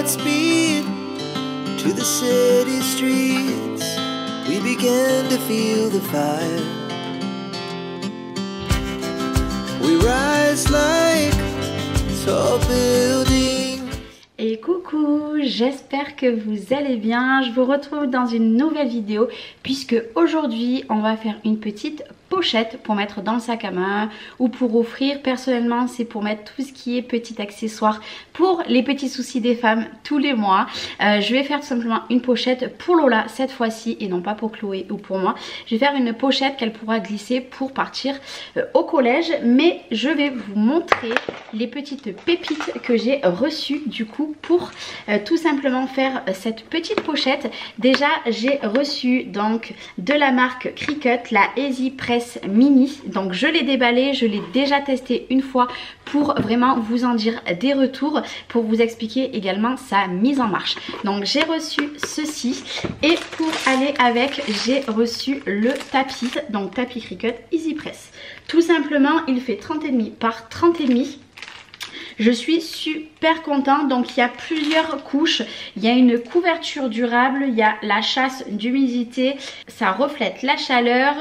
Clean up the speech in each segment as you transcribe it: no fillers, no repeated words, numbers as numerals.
Godspeed to the city streets. We began to feel the fire. We rise like tall buildings. Et coucou, j'espère que vous allez bien. Je vous retrouve dans une nouvelle vidéo puisque aujourd'hui on va faire une petite pochette pour mettre dans le sac à main ou pour offrir. Personnellement, c'est pour mettre tout ce qui est petit accessoire pour les petits soucis des femmes tous les mois. Je vais faire tout simplement une pochette pour Lola cette fois-ci et non pas pour Chloé ou pour moi. Je vais faire une pochette qu'elle pourra glisser pour partir au collège, mais je vais vous montrer les petites pépites que j'ai reçues du coup pour tout simplement faire cette petite pochette. Déjà, j'ai reçu donc de la marque Cricut la Easy Press Mini. Donc je l'ai déballé, je l'ai déjà testé une fois pour vraiment vous en dire des retours, pour vous expliquer également sa mise en marche. Donc j'ai reçu ceci et pour aller avec, j'ai reçu le tapis, donc tapis Cricut Easy Press. Tout simplement, il fait 30,5 par 30,5. Je suis super contente. Donc il y a plusieurs couches. Il y a une couverture durable, il y a la chasse d'humidité, ça reflète la chaleur,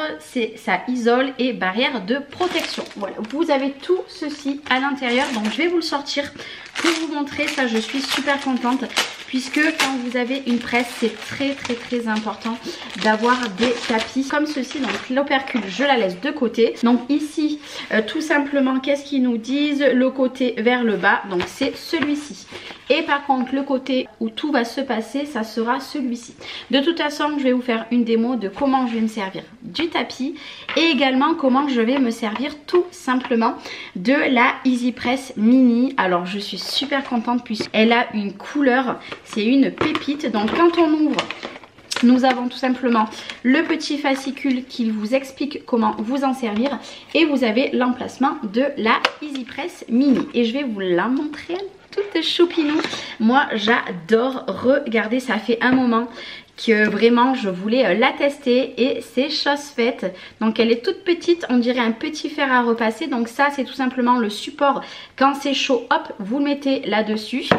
ça isole et barrière de protection. Voilà, vous avez tout ceci à l'intérieur. Donc je vais vous le sortir pour vous montrer. Ça, je suis super contente puisque quand vous avez une presse, c'est très important d'avoir des tapis comme ceci. Donc l'opercule, je la laisse de côté. Donc ici, tout simplement, qu'est-ce qu'ils nous disent? Le côté vers le bas, donc c'est celui-ci. Et par contre, le côté où tout va se passer, ça sera celui-ci. De toute façon, je vais vous faire une démo de comment je vais me servir du tapis et également comment je vais me servir tout simplement de la Easy Press Mini. Alors, je suis super contente puisqu'elle a une couleur, c'est une pépite. Donc, quand on ouvre, nous avons tout simplement le petit fascicule qui vous explique comment vous en servir et vous avez l'emplacement de la Easy Press Mini. Et je vais vous la montrer, toute choupinou. Moi j'adore, regarder, ça fait un moment que vraiment je voulais la tester et c'est chose faite. Donc elle est toute petite, on dirait un petit fer à repasser. Donc ça c'est tout simplement le support. Quand c'est chaud, hop, vous le mettez là-dessus.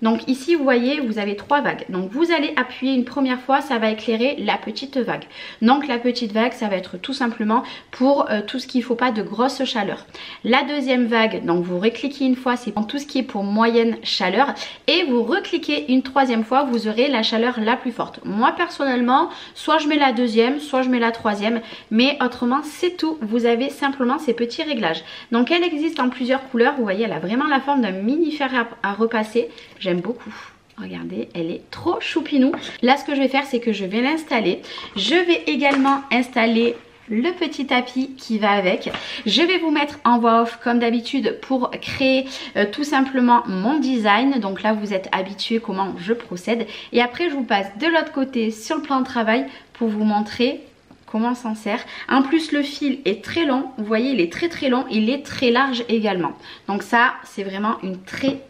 Donc ici vous voyez, vous avez 3 vagues. Donc vous allez appuyer une première fois, ça va éclairer la petite vague. Donc la petite vague, ça va être tout simplement pour tout ce qu'il ne faut pas de grosse chaleur. La deuxième vague, donc vous recliquez une fois, c'est pour tout ce qui est pour moyenne chaleur. Et vous recliquez une troisième fois, vous aurez la chaleur la plus forte. Moi personnellement, soit je mets la deuxième, soit je mets la troisième, mais autrement c'est tout. Vous avez simplement ces petits réglages. Donc elle existe en plusieurs couleurs. Vous voyez, elle a vraiment la forme d'un mini fer à repasser. J'aime beaucoup. Regardez, elle est trop choupinou. Là, ce que je vais faire, c'est que je vais l'installer. Je vais également installer le petit tapis qui va avec. Je vais vous mettre en voix off comme d'habitude pour créer tout simplement mon design. Donc là vous êtes habitué comment je procède et après je vous passe de l'autre côté sur le plan de travail pour vous montrer comment s'en sert. En plus le fil est très long, vous voyez il est très long, il est très large également. Donc ça c'est vraiment une très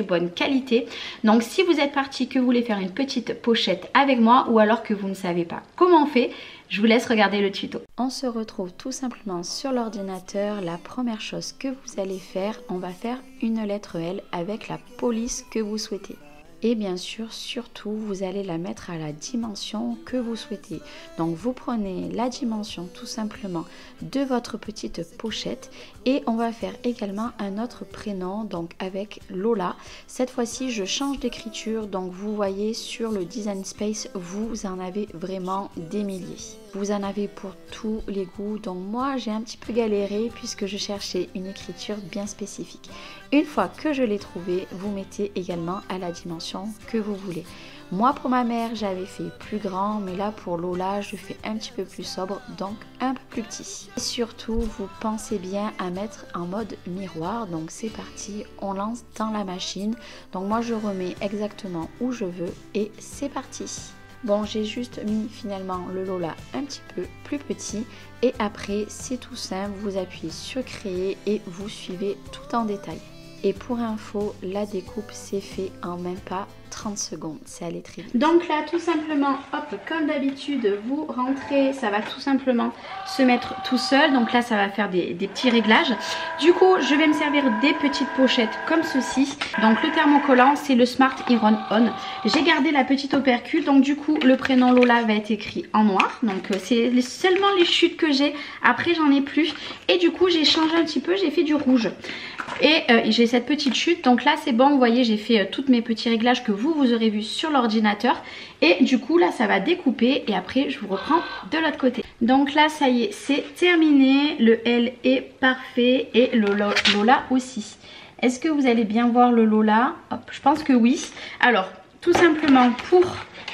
bonne qualité. Donc si vous êtes parti, que vous voulez faire une petite pochette avec moi ou alors que vous ne savez pas comment on fait, je vous laisse regarder le tuto. On se retrouve tout simplement sur l'ordinateur. La première chose que vous allez faire, on va faire une lettre L avec la police que vous souhaitez. Et bien sûr, surtout, vous allez la mettre à la dimension que vous souhaitez. Donc, vous prenez la dimension tout simplement de votre petite pochette. Et on va faire également un autre prénom, donc avec Lola. Cette fois-ci, je change d'écriture. Donc, vous voyez sur le Design Space, vous en avez vraiment des milliers. Vous en avez pour tous les goûts. Donc, moi, j'ai un petit peu galéré puisque je cherchais une écriture bien spécifique. Une fois que je l'ai trouvé, vous mettez également à la dimension que vous voulez. Moi pour ma mère j'avais fait plus grand, mais là pour Lola je fais un petit peu plus sobre, donc un peu plus petit. Et surtout vous pensez bien à mettre en mode miroir. Donc c'est parti, on lance dans la machine. Donc moi je remets exactement où je veux et c'est parti. Bon, j'ai juste mis finalement le Lola un petit peu plus petit et après c'est tout simple, vous appuyez sur créer et vous suivez tout en détail. Et pour info, la découpe s'est fait en même pas 30 secondes, c'est allé très vite. Donc là tout simplement, hop, comme d'habitude, vous rentrez, ça va tout simplement se mettre tout seul. Donc là ça va faire des petits réglages. Du coup je vais me servir des petites pochettes comme ceci. Donc le thermocollant c'est le Smart Iron On. J'ai gardé la petite opercule, donc du coup le prénom Lola va être écrit en noir. Donc c'est seulement les chutes que j'ai, après j'en ai plus. Et du coup j'ai changé un petit peu, j'ai fait du rouge. Et j'ai cette petite chute, donc là c'est bon, vous voyez j'ai fait tous mes petits réglages que vous aurez vu sur l'ordinateur. Et du coup là ça va découper et après je vous reprends de l'autre côté. Donc là ça y est, c'est terminé, le L est parfait et le Lola aussi. Est-ce que vous allez bien voir le Lola? Hop, je pense que oui. Alors tout simplement pour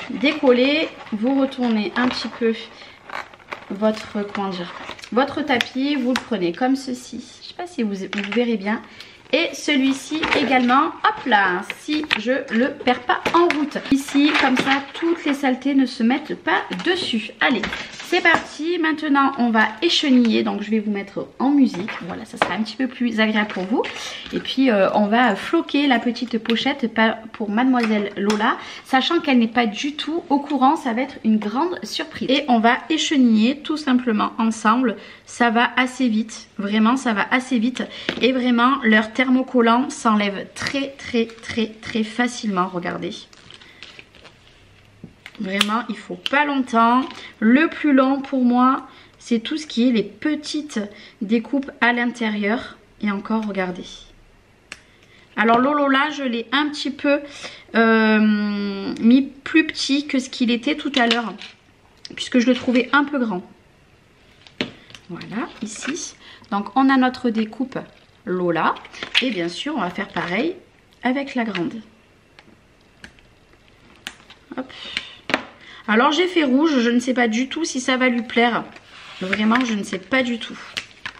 décoller, vous retournez un petit peu votre, comment dire, votre tapis, vous le prenez comme ceci. Je sais pas si vous verrez bien. Et celui-ci également, hop là, si je le perds pas en route. Ici, comme ça, toutes les saletés ne se mettent pas dessus. Allez, c'est parti. Maintenant, on va écheniller. Donc, je vais vous mettre en musique. Voilà, ça sera un petit peu plus agréable pour vous. Et puis, on va floquer la petite pochette pour Mademoiselle Lola. Sachant qu'elle n'est pas du tout au courant, ça va être une grande surprise. Et on va écheniller tout simplement ensemble. Ça va assez vite. Vraiment, ça va assez vite. Et vraiment, leur thermocollant s'enlève très facilement. Regardez. Vraiment, il faut pas longtemps. Le plus long pour moi, c'est tout ce qui est les petites découpes à l'intérieur. Et encore, regardez. Alors Lola, je l'ai un petit peu mis plus petit que ce qu'il était tout à l'heure, puisque je le trouvais un peu grand. Voilà, ici. Donc on a notre découpe Lola. Et bien sûr, on va faire pareil avec la grande. Hop. Alors j'ai fait rouge, je ne sais pas du tout si ça va lui plaire. Vraiment, je ne sais pas du tout.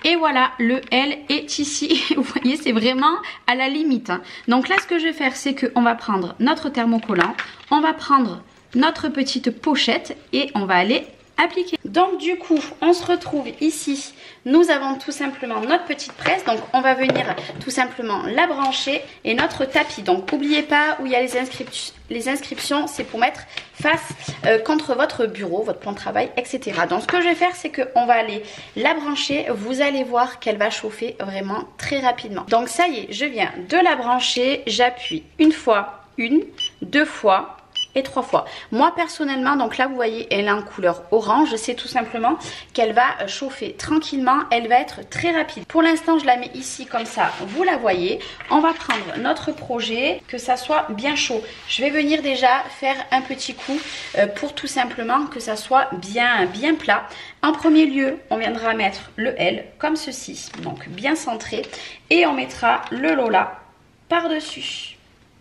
Et voilà, le L est ici. Vous voyez, c'est vraiment à la limite. Donc là, ce que je vais faire, c'est qu'on va prendre notre thermocollant. On va prendre notre petite pochette et on va aller appliquer. Donc du coup, on se retrouve ici. Nous avons tout simplement notre petite presse. Donc on va venir tout simplement la brancher et notre tapis. Donc n'oubliez pas où il y a les inscriptions, c'est pour mettre face contre votre bureau, votre plan de travail, etc. Donc ce que je vais faire, c'est qu'on va aller la brancher. Vous allez voir qu'elle va chauffer vraiment très rapidement. Donc ça y est, je viens de la brancher. J'appuie une fois, deux fois et 3 fois. Moi personnellement, donc là vous voyez, elle est en couleur orange. C'est tout simplement qu'elle va chauffer tranquillement. Elle va être très rapide. Pour l'instant, je la mets ici comme ça, vous la voyez. On va prendre notre projet, que ça soit bien chaud. Je vais venir déjà faire un petit coup pour tout simplement que ça soit bien plat. En premier lieu, on viendra mettre le L comme ceci, donc bien centré. Et on mettra le Lola par-dessus.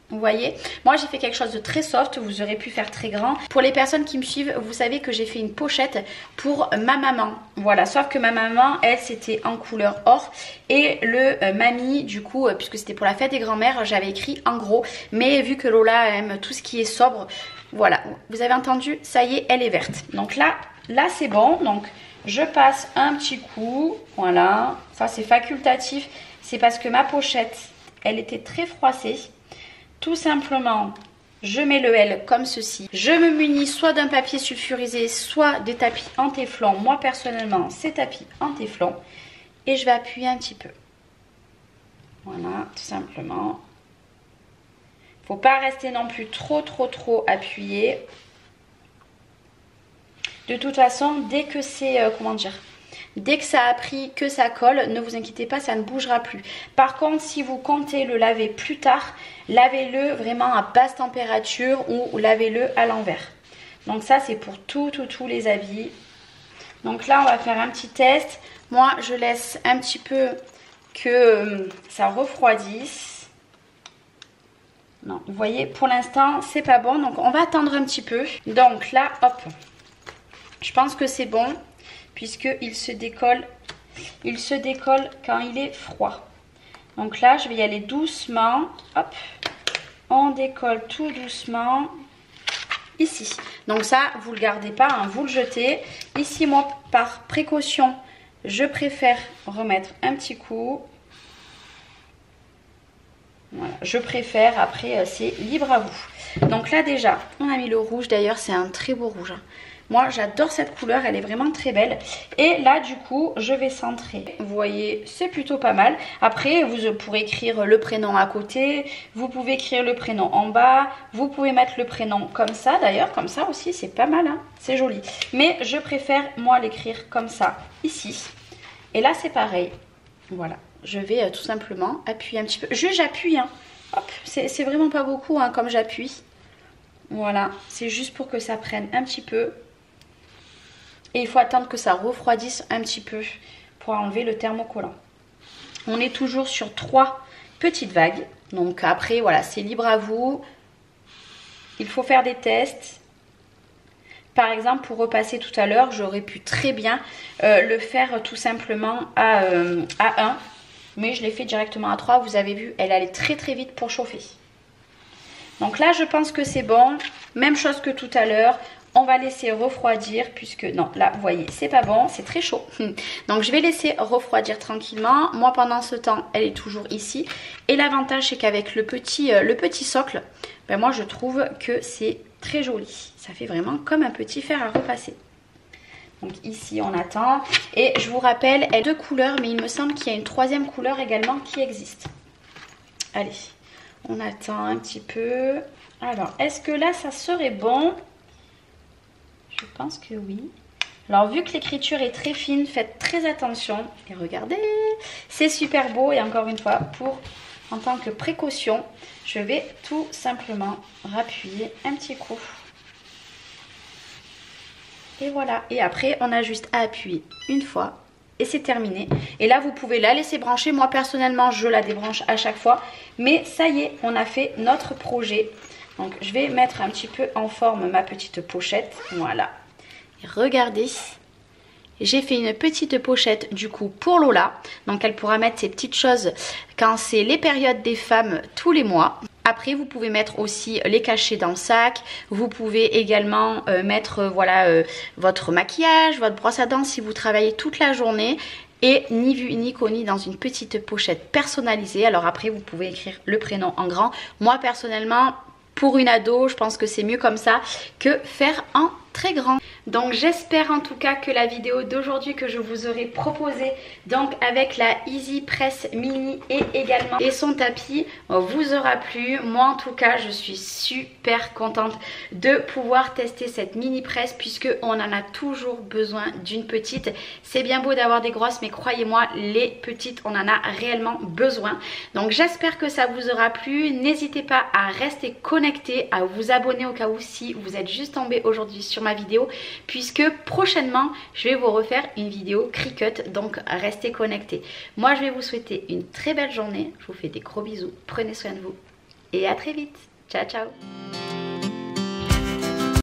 Vous voyez, moi j'ai fait quelque chose de très soft, vous aurez pu faire très grand. Pour les personnes qui me suivent, vous savez que j'ai fait une pochette pour ma maman. Voilà, sauf que ma maman, elle, c'était en couleur or. Et le mamie, du coup, puisque c'était pour la fête des grands-mères, j'avais écrit en gros. Mais vu que Lola aime tout ce qui est sobre, voilà, vous avez entendu, ça y est, elle est verte. Donc là c'est bon, donc je passe un petit coup, voilà. Ça c'est facultatif, c'est parce que ma pochette, elle était très froissée. Tout simplement, je mets le L comme ceci. Je me munis soit d'un papier sulfurisé, soit des tapis en téflon. Moi, personnellement, c'est tapis en téflon. Et je vais appuyer un petit peu. Voilà, tout simplement. Il ne faut pas rester non plus trop appuyé. De toute façon, dès que c'est, dès que ça a pris, que ça colle, ne vous inquiétez pas, ça ne bougera plus. Par contre, si vous comptez le laver plus tard, lavez-le vraiment à basse température ou lavez-le à l'envers. Donc ça, c'est pour tous les habits. Donc là, on va faire un petit test. Moi, je laisse un petit peu que ça refroidisse. Non, vous voyez, pour l'instant, c'est pas bon. Donc, on va attendre un petit peu. Donc là, hop, je pense que c'est bon. Puisqu'il se décolle quand il est froid. Donc là, je vais y aller doucement. Hop, on décolle tout doucement. Ici. Donc ça, vous ne le gardez pas, hein, vous le jetez. Ici, moi, par précaution, je préfère remettre un petit coup. Voilà, je préfère, après c'est libre à vous. Donc là déjà, on a mis le rouge, d'ailleurs c'est un très beau rouge. Hein. Moi j'adore cette couleur, elle est vraiment très belle. Et là du coup, je vais centrer. Vous voyez, c'est plutôt pas mal. Après, vous pourrez écrire le prénom à côté, vous pouvez écrire le prénom en bas, vous pouvez mettre le prénom comme ça d'ailleurs, comme ça aussi, c'est pas mal, hein, c'est joli. Mais je préfère moi l'écrire comme ça, ici. Et là c'est pareil, voilà. Je vais tout simplement appuyer un petit peu. Juste j'appuie, hein. Hop, c'est vraiment pas beaucoup hein, comme j'appuie. Voilà, c'est juste pour que ça prenne un petit peu. Et il faut attendre que ça refroidisse un petit peu pour enlever le thermocollant. On est toujours sur 3 petites vagues. Donc après, voilà, c'est libre à vous. Il faut faire des tests. Par exemple, pour repasser tout à l'heure, j'aurais pu très bien le faire tout simplement à 1. Mais je l'ai fait directement à 3. Vous avez vu, elle allait très très vite pour chauffer. Donc là, je pense que c'est bon. Même chose que tout à l'heure. On va laisser refroidir puisque... Non, là, vous voyez, c'est pas bon. C'est très chaud. Donc, je vais laisser refroidir tranquillement. Moi, pendant ce temps, elle est toujours ici. Et l'avantage, c'est qu'avec le petit socle, ben moi, je trouve que c'est très joli. Ça fait vraiment comme un petit fer à repasser. Donc ici on attend et je vous rappelle, elle a 2 couleurs mais il me semble qu'il y a une 3e couleur également qui existe. Allez, on attend un petit peu. Alors, est-ce que là ça serait bon? Je pense que oui. Alors vu que l'écriture est très fine, faites très attention. Et regardez, c'est super beau et encore une fois, en tant que précaution, je vais tout simplement rappuyer un petit coup. Et voilà, et après on a juste à appuyer une fois et c'est terminé. Et là vous pouvez la laisser brancher, moi personnellement je la débranche à chaque fois. Mais ça y est, on a fait notre projet. Donc je vais mettre un petit peu en forme ma petite pochette, voilà. Et regardez, j'ai fait une petite pochette du coup pour Lola. Donc elle pourra mettre ses petites choses quand c'est les périodes des femmes tous les mois. Après, vous pouvez mettre aussi les cachets dans le sac. Vous pouvez également mettre voilà, votre maquillage, votre brosse à dents si vous travaillez toute la journée. Et ni vu ni connu dans une petite pochette personnalisée. Alors après, vous pouvez écrire le prénom en grand. Moi, personnellement, pour une ado, je pense que c'est mieux comme ça que faire en très grand. Donc j'espère en tout cas que la vidéo d'aujourd'hui que je vous aurai proposée, donc avec la Easy Press Mini et son tapis, vous aura plu. Moi en tout cas je suis super contente de pouvoir tester cette mini presse puisque on en a toujours besoin d'une petite. C'est bien beau d'avoir des grosses mais croyez-moi les petites on en a réellement besoin. Donc j'espère que ça vous aura plu. N'hésitez pas à rester connecté, à vous abonner au cas où si vous êtes juste tombé aujourd'hui sur ma vidéo puisque prochainement je vais vous refaire une vidéo Cricut, donc restez connectés. Moi je vais vous souhaiter une très belle journée, je vous fais des gros bisous, prenez soin de vous et à très vite, ciao ciao.